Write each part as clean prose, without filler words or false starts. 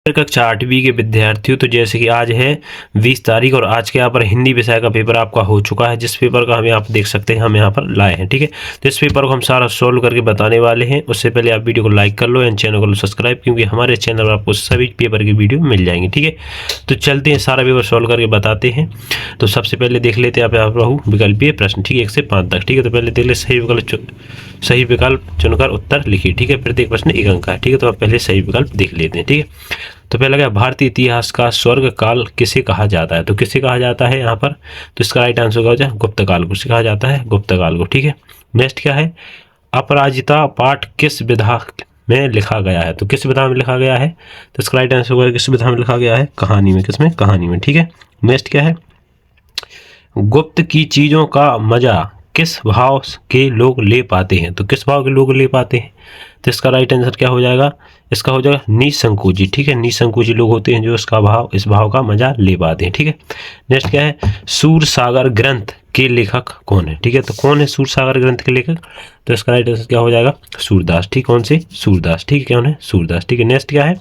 कक्षा 8वीं के विद्यार्थियों, तो जैसे कि आज है 20 तारीख और आज के यहाँ पर हिंदी विषय का पेपर आपका हो चुका है, जिस पेपर का हम यहाँ पर देख सकते हैं हम यहाँ पर लाए हैं। ठीक है, तो इस पेपर को हम सारा सॉल्व करके बताने वाले हैं। उससे पहले आप वीडियो को लाइक कर लो एंड चैनल को सब्सक्राइब, क्योंकि हमारे चैनल पर आपको सभी पेपर की वीडियो मिल जाएंगी। ठीक है, तो चलते हैं सारा पेपर सॉल्व करके बताते हैं। तो सबसे पहले देख लेते हैं आप यहाँ पर विकल्पीय प्रश्न। ठीक है, 1 से 5 तक। ठीक है, तो पहले देख ले सही विकल्प चुनकर उत्तर लिखिए। ठीक है, प्रत्येक प्रश्न 1 अंक का है। ठीक है, तो आप पहले सही विकल्प देख लेते हैं। ठीक है, तो पहला क्या, भारतीय इतिहास का स्वर्ग काल किसे कहा जाता है? तो किसे कहा जाता है यहाँ पर? तो इसका राइट आंसर क्या हो जाए? गुप्त काल को कहा जाता है, गुप्त काल को। ठीक है, नेक्स्ट क्या है, अपराजिता पाठ किस विधा में लिखा गया है? तो किस विधा में लिखा गया है? तो इसका राइट आंसर होगा किस विधा में लिखा गया है? कहानी में। किसमें? कहानी में। ठीक है, नेक्स्ट क्या है, गुप्त की चीजों का मजा किस भाव के लोग ले पाते हैं? तो किस भाव के लोग ले पाते हैं? तो इसका राइट आंसर क्या हो जाएगा? इसका हो जाएगा निसंकोची। ठीक है, निसंकोची लोग होते हैं जो इस भाव का मजा ले पाते हैं। ठीक है, नेक्स्ट क्या है, सूरसागर ग्रंथ के लेखक कौन है? ठीक है, तो कौन है सूरसागर ग्रंथ के लेखक? तो इसका राइट आंसर क्या हो जाएगा? सूरदास। ठीक, कौन से? सूरदास। ठीक है, कौन है? सूरदास। ठीक है, नेक्स्ट क्या है,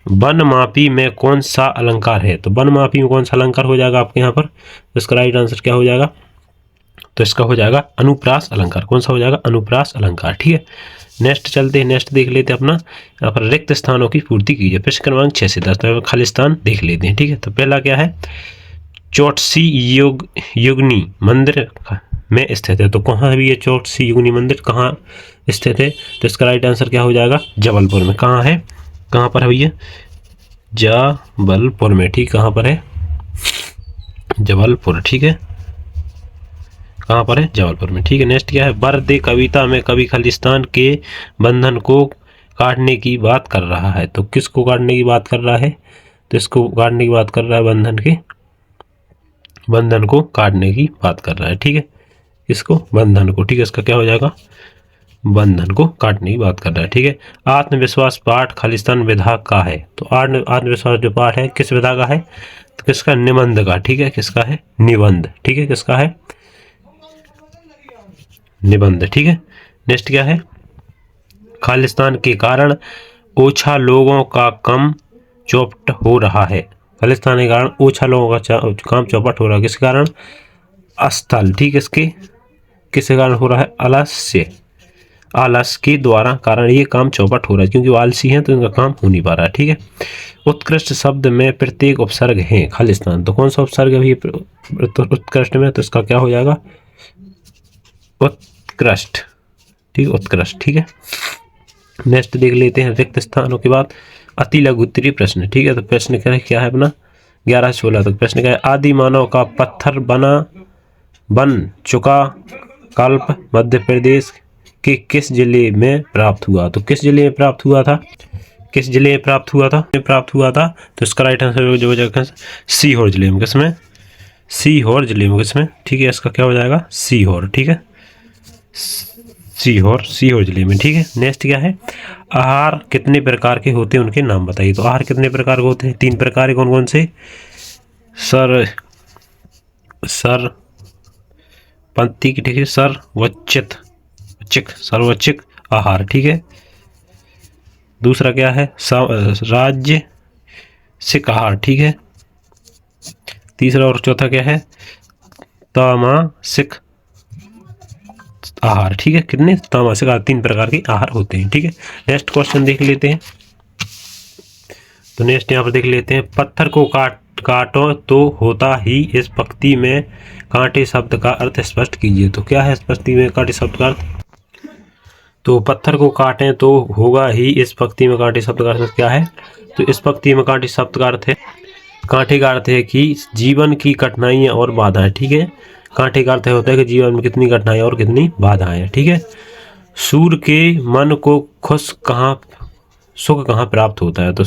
वनमापी में कौन सा अलंकार है? तो वनमापी में कौन सा अलंकार हो जाएगा आपके यहाँ पर? तो इसका राइट आंसर क्या हो जाएगा? तो इसका हो जाएगा अनुप्रास अलंकार। कौन सा हो जाएगा? अनुप्रास अलंकार। ठीक है, नेक्स्ट चलते हैं, नेक्स्ट देख लेते हैं अपना यहाँ पर रिक्त स्थानों की पूर्ति कीजिए। प्रश्न क्रमांक 6 से 10 तो खाली स्थान देख लेते हैं। ठीक है, तो पहला क्या है, चौटसी युगनी मंदिर में स्थित है। तो कहाँ है ये चौटसी युगनी मंदिर, कहाँ स्थित है? तो इसका राइट आंसर क्या हो जाएगा? जबलपुर में। कहाँ है? कहाँ पर है भैया? जबलपुर में। ठीक, कहाँ पर है? जबलपुर। ठीक है, कहाँ पर है? जबलपुर में। ठीक है, नेक्स्ट क्या है, वर कविता में कवि खालिस्तान के बंधन को काटने की बात कर रहा है। तो किसको काटने की बात कर रहा है? तो इसको काटने की बात कर रहा है, बंधन को काटने की बात कर रहा है। ठीक है, इसको बंधन को। ठीक है, इसका क्या हो जाएगा? बंधन को काटने की बात कर रहा है। ठीक है, आत्मविश्वास पाठ खालिस्तान विधा का है। तो आत्मविश्वास जो पाठ है किस विधा का है? तो किसका? निबंध का। ठीक है, किसका है? निबंध। ठीक है, किसका है? निबंध। ठीक है, नेक्स्ट क्या है, खालिस्तान के कारण ओछा लोगों का काम चौपट हो रहा है। खालिस्तान के कारण ओछा लोगों का काम चौपट हो रहा है। किसके कारण? स्थल। ठीक है, किसके कारण हो रहा है? आलस्य के द्वारा कारण ये काम चौपट हो रहा है, क्योंकि वो आलसी हैं तो इनका काम हो नहीं पा रहा है। ठीक है, उत्कृष्ट शब्द में प्रत्येक उपसर्ग है खालिस्तान। तो कौन सा उपसर्ग है उत्कृष्ट में? तो इसका क्या हो जाएगा? उत्कृष्ट। ठीक, उत्कृष्ट। ठीक है, नेक्स्ट देख लेते हैं रिक्त स्थानों के बाद अति लघु उत्तरीय प्रश्न। ठीक है, तो प्रश्न क्या है अपना 11 से 16 तक। प्रश्न क्या है, आदि मानव का पत्थर बन चुका कल्प मध्य प्रदेश के किस जिले में प्राप्त हुआ? तो किस जिले में प्राप्त हुआ था? किस जिले में प्राप्त हुआ था? तो इसका राइट आंसर जो हो जाएगा सीहोर जिले में। किसमें? सीहोर जिले में। किसमें? ठीक है, इसका क्या हो जाएगा? सीहोर। ठीक है, सीहोर जिले में। ठीक है, नेक्स्ट क्या है, आहार कितने प्रकार के होते हैं उनके नाम बताइए। तो आहार कितने प्रकार के होते हैं? 3 प्रकार के। कौन कौन से? पंक्ति की। ठीक है, सर्वचिक आहार। ठीक है, दूसरा क्या है, राज्य सिक आहार। ठीक है, तीसरा और चौथा क्या है, तामसिक आहार। ठीक है, कितने? तामसिक आहार। 3 प्रकार के आहार होते हैं। ठीक है, नेक्स्ट क्वेश्चन देख लेते हैं। तो नेक्स्ट यहाँ पर देख लेते हैं, पत्थर को काटो तो होता ही इस पंक्ति में कांटे शब्द का अर्थ स्पष्ट कीजिए। तो क्या है इस पंक्ति में कांटे शब्द का अर्थ? तो पत्थर को काटें तो होगा ही इस पंक्ति में कांटे शब्द का अर्थ क्या है? तो इस पंक्ति में कांटे शब्द का अर्थ है, कांटे का अर्थ है कि जीवन की कठिनाइयाँ और बाधाएं। ठीक है, कांटे का अर्थ होता है कि जीवन में कितनी कठिनाइयाँ और कितनी बाधाएं हैं। ठीक है, सूर्य के मन को सुख कहाँ प्राप्त होता है? तो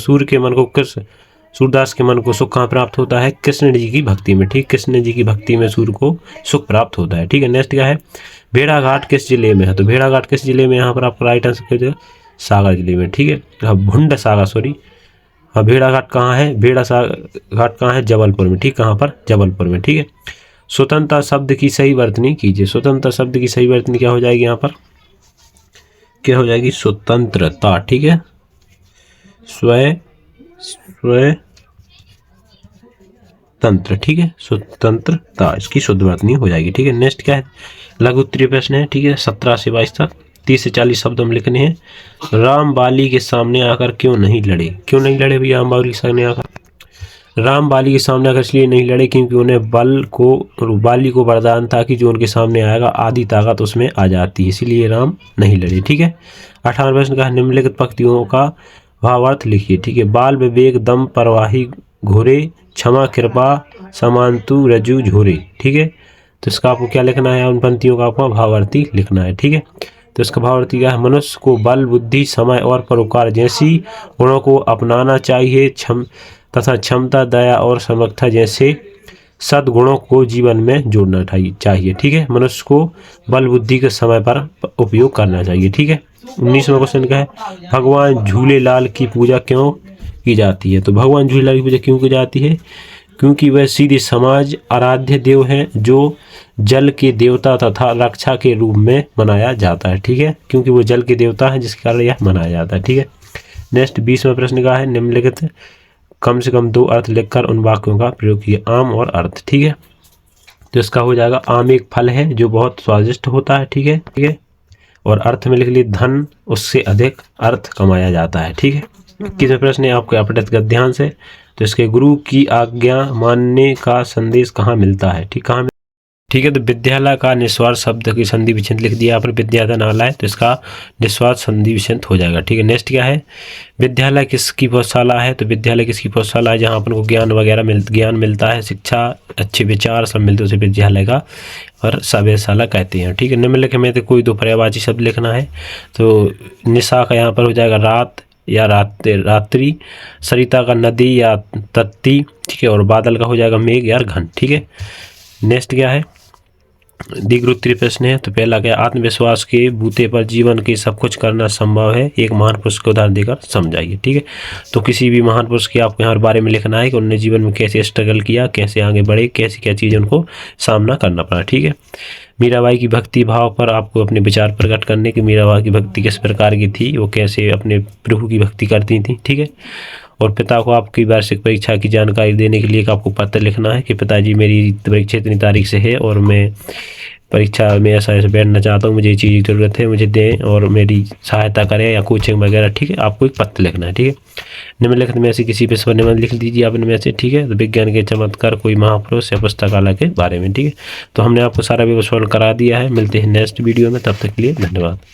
सूरदास के मन को सुख कहाँ प्राप्त होता है? कृष्ण जी की भक्ति में। ठीक, कृष्ण जी की भक्ति में सूर्य को सुख प्राप्त होता है। ठीक है, नेक्स्ट क्या है, भेड़ाघाट किस जिले में है? तो भेड़ाघाट किस जिले में? यहाँ पर आपका राइट आंसर सागर जिले में। ठीक है, भुंड सागर, सॉरी, हाँ, भेड़ाघाट कहाँ है? घाट कहाँ है? जबलपुर में। ठीक, कहाँ पर? जबलपुर में। ठीक है, स्वतंत्रता शब्द की सही वर्तनी कीजिए। स्वतंत्रता शब्द की सही वर्तनी क्या हो जाएगी? यहाँ पर क्या हो जाएगी? स्वतंत्रता। ठीक है, स्वतंत्र, ठीक है, स्वतंत्रता, इसकी शुद्ध वर्तनी हो जाएगी। ठीक है, नेक्स्ट क्या है, लघु उत्तरीय प्रश्न है। ठीक है, 17 से 22 तक 30 से 40 शब्द हम लिखने हैं। राम बाली के सामने आकर क्यों नहीं लड़े? क्यों नहीं लड़े भैया राम बाली के सामने आकर? राम बाली के सामने आकर इसलिए नहीं लड़े क्योंकि उन्हें बाली को वरदान था कि जो उनके सामने आएगा आधी ताकत उसमें आ जाती है, इसीलिए राम नहीं लड़े। ठीक है, 18 प्रश्न का निम्नलिखित पंक्तियों का भावार्थ लिखिए। ठीक है, बाल विवेक दम परवाही घोरे, क्षमा कृपा समांतु रजू झोरे। ठीक है, तो इसका आपको क्या लिखना है, उन पंक्तियों का आपको भावार्थी लिखना है। ठीक है, तो इसका भावार्थी क्या है, मनुष्य को बल बुद्धि समय और परोपकार जैसी गुणों को अपनाना चाहिए तथा क्षमता दया और समर्था जैसे सद्गुणों को जीवन में जोड़ना चाहिए। ठीक है, मनुष्य को बल बुद्धि के समय पर उपयोग करना चाहिए। ठीक है, 19वां क्वेश्चन का है, भगवान झूलेलाल की पूजा क्यों की जाती है? तो भगवान झूलेलाल की पूजा क्यों की जाती है? क्योंकि वह सीधे समाज आराध्य देव हैं जो जल के देवता तथा रक्षा के रूप में मनाया जाता है। ठीक है, क्योंकि वो जल के देवता हैं जिसके कारण यह मनाया जाता है। ठीक है, नेक्स्ट 20वां प्रश्न का है, निम्नलिखित कम से कम 2 अर्थ लिखकर उन वाक्यों का प्रयोग किए, आम और अर्थ। ठीक है, तो इसका हो जाएगा, आम एक फल है जो बहुत स्वादिष्ट होता है। ठीक है, ठीक है, और अर्थ में लिख लिए, धन उससे अधिक अर्थ कमाया जाता है। ठीक है, 21वां प्रश्न है आपको अपडेट कर ध्यान से, तो इसके गुरु की आज्ञा मानने का संदेश कहाँ मिलता है? ठीक है, तो विद्यालय का निस्वार्थ शब्द की संधि विच्छेद लिख दिया आपने, विद्यालय, तो इसका निस्वार्थ संधि विच्छेद हो जाएगा। ठीक है, नेक्स्ट क्या है, विद्यालय किसकी पौधशाला है? तो विद्यालय किसकी पौधशाला है? जहाँ अपन को ज्ञान मिलता है, शिक्षा, अच्छे विचार सब मिलते हैं, उसे विद्यालय का और वेधशाला कहते हैं। ठीक है, निम्नलिखित में तो कोई 2 पर्यायवाची शब्द लिखना है। तो निशा का यहाँ पर हो जाएगा रात या रात्रि, सरिता का नदी या तत्ती। ठीक है, और बादल का हो जाएगा मेघ या घन। ठीक है, नेक्स्ट क्या है, दीर्घ उत्तरीय प्रश्न है। तो पहला क्या, आत्मविश्वास के बूते पर जीवन के सब कुछ करना संभव है, एक महान पुरुष को उदाहरण देकर समझाइए। ठीक है, तो किसी भी महान पुरुष के आपको यहाँ बारे में लिखना है कि उन्होंने जीवन में कैसे स्ट्रगल किया, कैसे आगे बढ़े, कैसी क्या चीज़ें उनको सामना करना पड़ा। ठीक है, मीराबाई की भक्ति भाव पर आपको अपने विचार प्रकट करने की, मीराबाई की भक्ति किस प्रकार की थी, वो कैसे अपने प्रभु की भक्ति करती थी। ठीक है, और पिता को आपकी वार्षिक परीक्षा की जानकारी देने के लिए आपको पत्र लिखना है कि पिताजी मेरी परीक्षा इतनी तारीख से है और मैं परीक्षा में ऐसा बैठना चाहता हूँ, मुझे ये चीज़ की ज़रूरत है, मुझे दें और मेरी सहायता करें या कोचिंग वगैरह। ठीक है, आपको एक पत्र लिखना है। ठीक है, निम्नलिखित में से किसी विषय पर निबंध लिख दीजिए आपने में से। ठीक है, तो विज्ञान के चमत्कार, कोई महापुरुष या पुस्तकालय के बारे में। ठीक है, तो हमने आपको सारा पेपर सॉल्व करा दिया है। मिलते हैं नेक्स्ट वीडियो में, तब तक के लिए धन्यवाद।